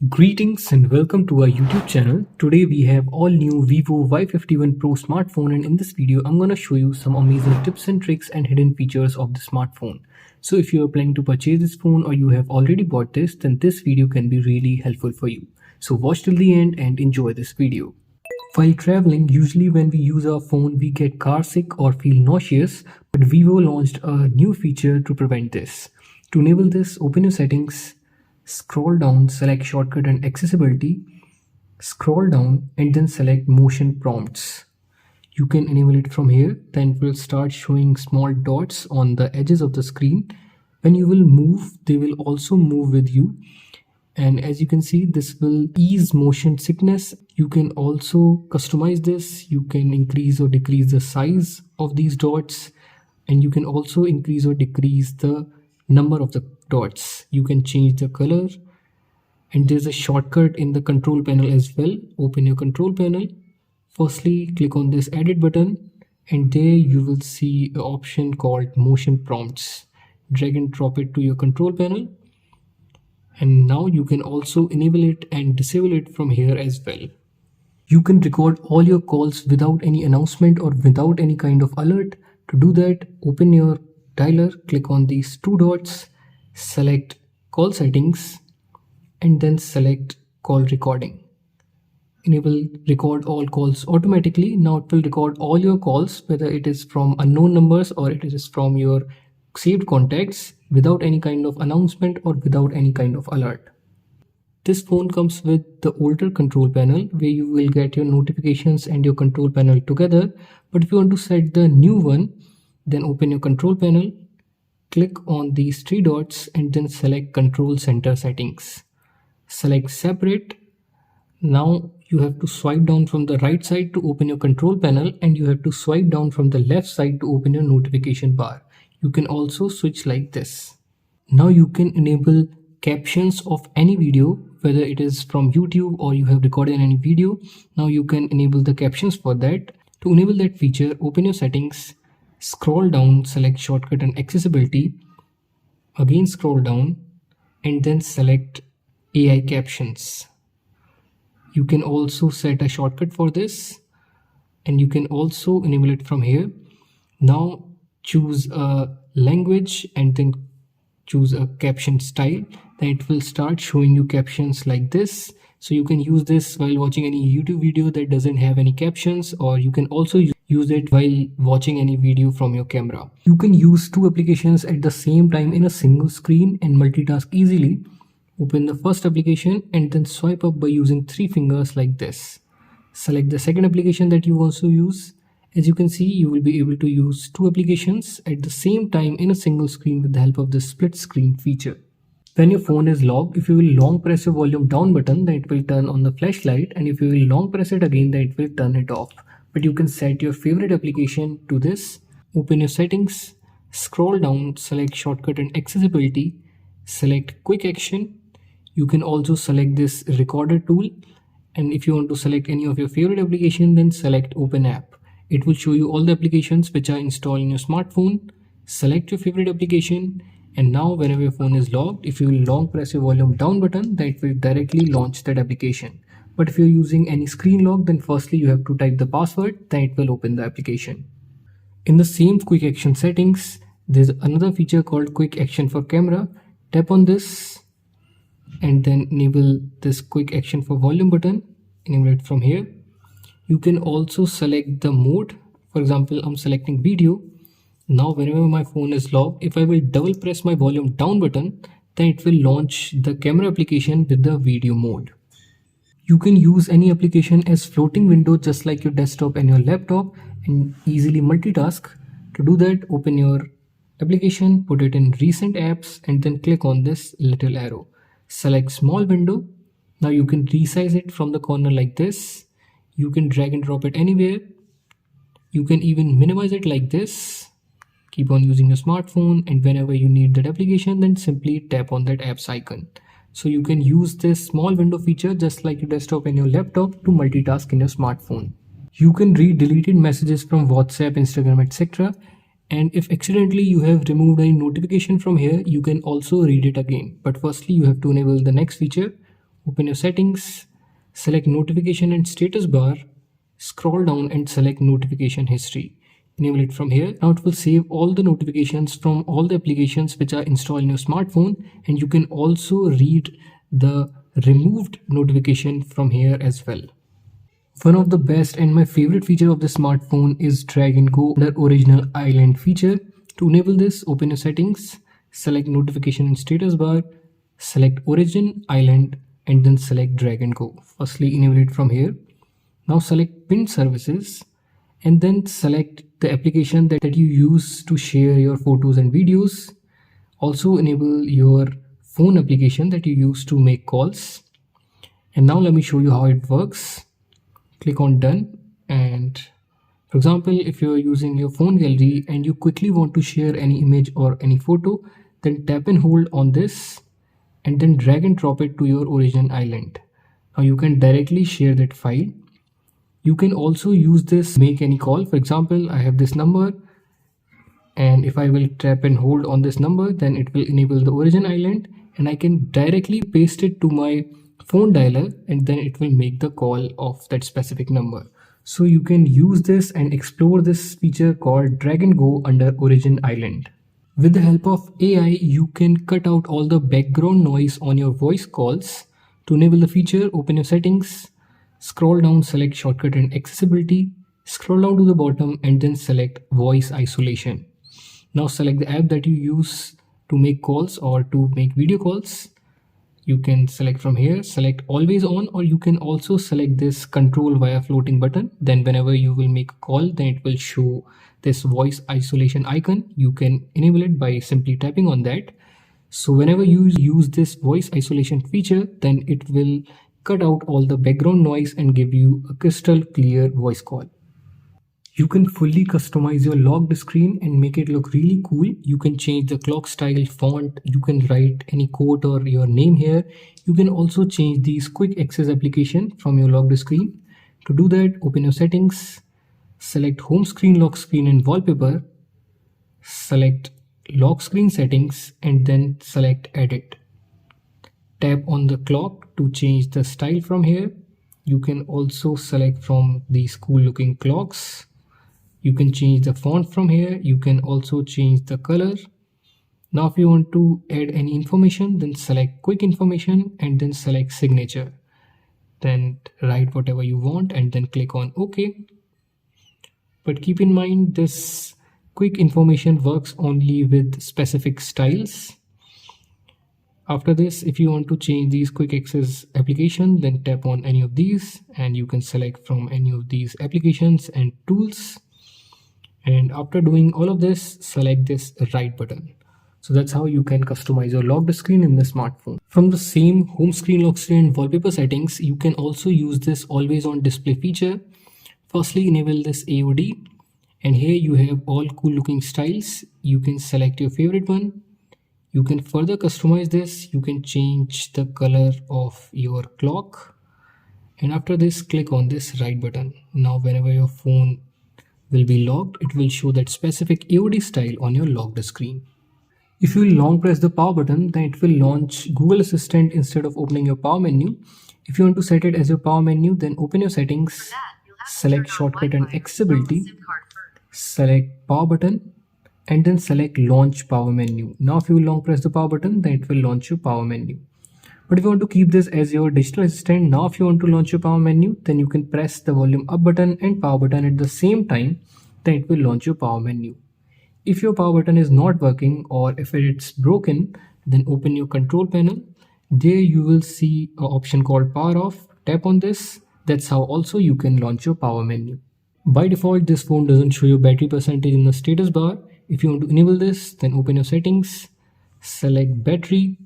Greetings and welcome to our YouTube channel. Today we have all new Vivo Y51 Pro smartphone, and in this video I'm going to show you some amazing tips and tricks and hidden features of the smartphone. So if you are planning to purchase this phone or you have already bought this, then this video can be really helpful for you. So watch till the end and enjoy this video. While traveling, usually when we use our phone we get car sick or feel nauseous, but Vivo launched a new feature to prevent this. To enable this, open your settings, scroll down, select shortcut and accessibility, scroll down and then select motion prompts. You can enable it from here, then it will start showing small dots on the edges of the screen. When you will move, they will also move with you. And as you can see, this will ease motion sickness. You can also customize this. You can increase or decrease the size of these dots, and you can also increase or decrease the number of the dots. You can change the color, and there's a shortcut in the control panel as well. Open your control panel. Firstly, click on this edit button, and there you will see an option called motion prompts. Drag and drop it to your control panel, and now you can also enable it and disable it from here as well. You can record all your calls without any announcement or without any kind of alert. To do that, open your dialer, click on these two dots, select call settings, and then select call recording. Enable record all calls automatically. Now it will record all your calls, whether it is from unknown numbers or it is from your saved contacts, without any kind of announcement or without any kind of alert. This phone comes with the older control panel where you will get your notifications and your control panel together. But if you want to set the new one, then open your control panel, click on these three dots and then select control center settings. Select separate. Now you have to swipe down from the right side to open your control panel, and you have to swipe down from the left side to open your notification bar. You can also switch like this. Now you can enable captions of any video, whether it is from YouTube or you have recorded any video. Now you can enable the captions for that. To enable that feature, open your settings, scroll down, select shortcut and accessibility, again scroll down and then select AI captions. You can also set a shortcut for this, and you can also enable it from here. Now choose a language and then choose a caption style. Then it will start showing you captions like this. So you can use this while watching any YouTube video that doesn't have any captions, or you can also use it while watching any video from your camera. You can use two applications at the same time in a single screen and multitask easily. Open the first application and then swipe up by using three fingers like this. Select the second application that you want to use. As you can see, you will be able to use two applications at the same time in a single screen with the help of the split screen feature. When your phone is locked, if you will long press your volume down button, then it will turn on the flashlight, and if you will long press it again, then it will turn it off. But you can set your favorite application to this. Open your settings, scroll down, select shortcut and accessibility, select quick action. You can also select this recorder tool, and if you want to select any of your favorite application, then select open app. It will show you all the applications which are installed in your smartphone. Select your favorite application, and now whenever your phone is locked, if you will long press your volume down button, then it will directly launch that application. But if you're using any screen lock, then firstly you have to type the password, then it will open the application. In the same quick action settings, there's another feature called quick action for camera. Tap on this and then enable this quick action for volume button. Enable it from here. You can also select the mode. For example, I'm selecting video. Now whenever my phone is locked, if I will double press my volume down button, then it will launch the camera application with the video mode. You can use any application as floating window just like your desktop and your laptop and easily multitask. To do that, open your application, put it in recent apps and then click on this little arrow. Select small window. Now you can resize it from the corner like this. You can drag and drop it anywhere. You can even minimize it like this. Keep on using your smartphone, and whenever you need that application, then simply tap on that apps icon. So you can use this small window feature just like your desktop and your laptop to multitask in your smartphone. You can read deleted messages from WhatsApp, Instagram, etc. And if accidentally you have removed any notification from here, you can also read it again. But firstly, you have to enable the next feature. Open your settings, select notification and status bar, scroll down and select notification history. Enable it from here. Now it will save all the notifications from all the applications which are installed in your smartphone, and you can also read the removed notification from here as well. One of the best and my favorite feature of the smartphone is drag and go under original island feature. To enable this, open your settings, select notification and status bar, select origin island, and then select drag and go. Firstly, enable it from here. Now select pinned services and then select the application that you use to share your photos and videos. Also enable your phone application that you use to make calls. And now let me show you how it works. Click on done, and for example, if you're using your phone gallery and you quickly want to share any image or any photo, then tap and hold on this and then drag and drop it to your origin island. Now you can directly share that file. You can also use this to make any call. For example, I have this number, and if I will tap and hold on this number, then it will enable the origin island and I can directly paste it to my phone dialer, and then it will make the call of that specific number. So you can use this and explore this feature called drag and go under origin island. With the help of AI, you can cut out all the background noise on your voice calls. To enable the feature, open your settings, scroll down, select shortcut and accessibility, scroll down to the bottom and then select voice isolation. Now select the app that you use to make calls or to make video calls. You can select from here, select always on, or you can also select this control via floating button. Then whenever you will make a call, then it will show this voice isolation icon. You can enable it by simply tapping on that. So whenever you use this voice isolation feature, then it will cut out all the background noise and give you a crystal clear voice call. You can fully customize your locked screen and make it look really cool. You can change the clock style, font, you can write any quote or your name here. You can also change these quick access application from your locked screen. To do that, open your settings, select home screen, lock screen and wallpaper, select lock screen settings and then select edit. Tap on the clock to change the style from here. You can also select from these cool looking clocks. You can change the font from here. You can also change the color. Now if you want to add any information, then select quick information and then select signature. Then write whatever you want and then click on OK. But keep in mind, this quick information works only with specific styles. After this, if you want to change these quick access application, then tap on any of these and you can select from any of these applications and tools. And after doing all of this, select this right button. So that's how you can customize your locked screen in the smartphone. From the same home screen, lock screen and wallpaper settings, you can also use this always on display feature. Firstly, enable this AOD, and here you have all cool looking styles. You can select your favorite one. You can further customize this. You can change the color of your clock. And after this, click on this right button. Now whenever your phone will be locked, it will show that specific AOD style on your locked screen. If you long press the power button, then it will launch Google Assistant instead of opening your power menu. If you want to set it as your power menu, then open your settings, select shortcut and accessibility, select power button and then select launch power menu. Now if you long press the power button, then it will launch your power menu. But if you want to keep this as your digital assistant, now if you want to launch your power menu, then you can press the volume up button and power button at the same time, then it will launch your power menu. If your power button is not working or if it's broken, then open your control panel. There you will see an option called power off. Tap on this. That's how also you can launch your power menu. By default, this phone doesn't show your battery percentage in the status bar. If you want to enable this, then open your settings, select battery,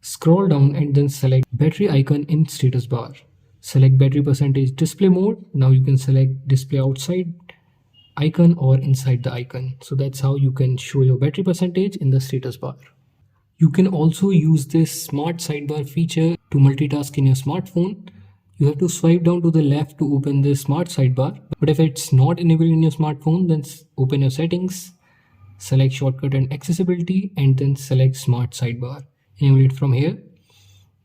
scroll down and then select battery icon in status bar. Select battery percentage display mode. Now you can select display outside icon or inside the icon. So that's how you can show your battery percentage in the status bar. You can also use this smart sidebar feature to multitask in your smartphone. You have to swipe down to the left to open this smart sidebar. But if it's not enabled in your smartphone, then open your settings, select shortcut and accessibility and then select smart sidebar. Enable it from here.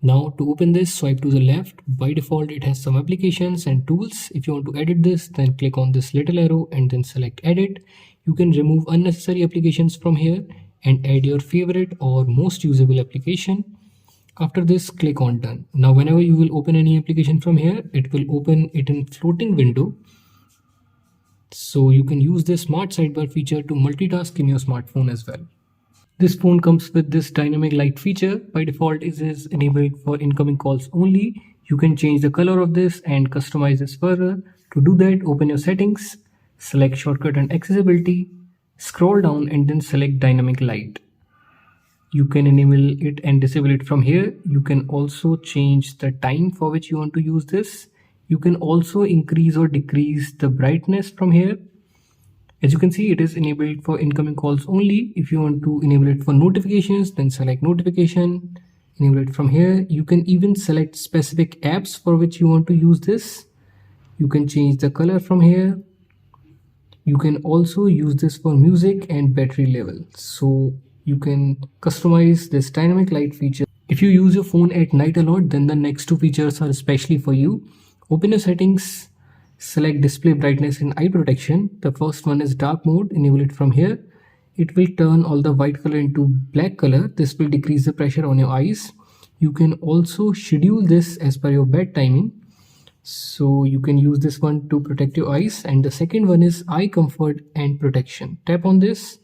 Now to open this, swipe to the left. By default it has some applications and tools. If you want to edit this, then click on this little arrow and then select edit. You can remove unnecessary applications from here and add your favorite or most usable application. After this, click on done. Now whenever you will open any application from here, it will open it in floating window. So you can use this smart sidebar feature to multitask in your smartphone as well. This phone comes with this dynamic light feature. By default, it is enabled for incoming calls only. You can change the color of this and customize this further. To do that, open your settings, select shortcut and accessibility, scroll down and then select dynamic light. You can enable it and disable it from here. You can also change the time for which you want to use this. You can also increase or decrease the brightness from here. As you can see, it is enabled for incoming calls only. If you want to enable it for notifications, then select notification, enable it from here. You can even select specific apps for which you want to use this. You can change the color from here. You can also use this for music and battery level. So you can customize this dynamic light feature. If you use your phone at night a lot, then the next two features are especially for you. Open your settings, select display brightness and eye protection. The first one is dark mode. Enable it from here. It will turn all the white color into black color. This will decrease the pressure on your eyes. You can also schedule this as per your bed timing. So you can use this one to protect your eyes. And the second one is eye comfort and protection. Tap on this,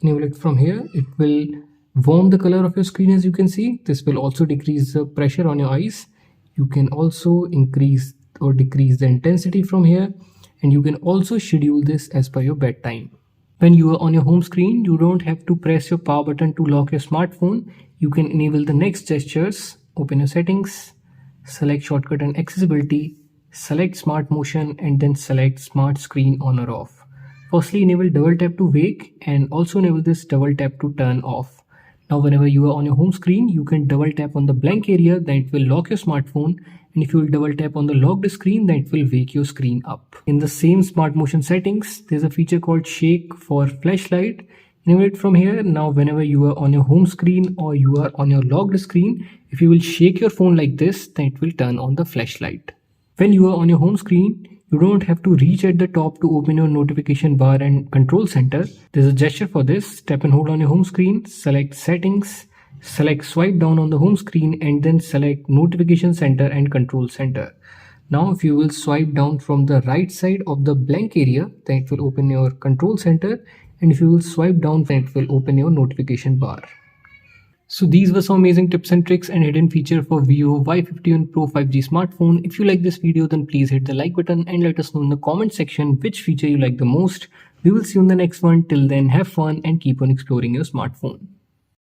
enable it from here. It will warm the color of your screen. As you can see, this will also decrease the pressure on your eyes. You can also increase or decrease the intensity from here, and you can also schedule this as per your bedtime. When you are on your home screen, you don't have to press your power button to lock your smartphone. You can enable the next gestures. Open your settings, select shortcut and accessibility, select smart motion and then select smart screen on or off. Firstly, enable double tap to wake and also enable this double tap to turn off. Now whenever you are on your home screen, you can double tap on the blank area, then it will lock your smartphone, and if you will double tap on the locked screen, then it will wake your screen up. In the same smart motion settings, there's a feature called shake for flashlight. Enable it from here. Now whenever you are on your home screen or you are on your locked screen, if you will shake your phone like this, then it will turn on the flashlight. When you are on your home screen, you don't have to reach at the top to open your notification bar and control center. There's a gesture for this. Tap and hold on your home screen, select settings, select swipe down on the home screen and then select notification center and control center. Now if you will swipe down from the right side of the blank area, then it will open your control center, and if you will swipe down, then it will open your notification bar. So these were some amazing tips and tricks and hidden feature for Vivo Y51 Pro 5G smartphone. If you like this video, then please hit the like button and let us know in the comment section which feature you like the most. We will see you in the next one. Till then, have fun and keep on exploring your smartphone.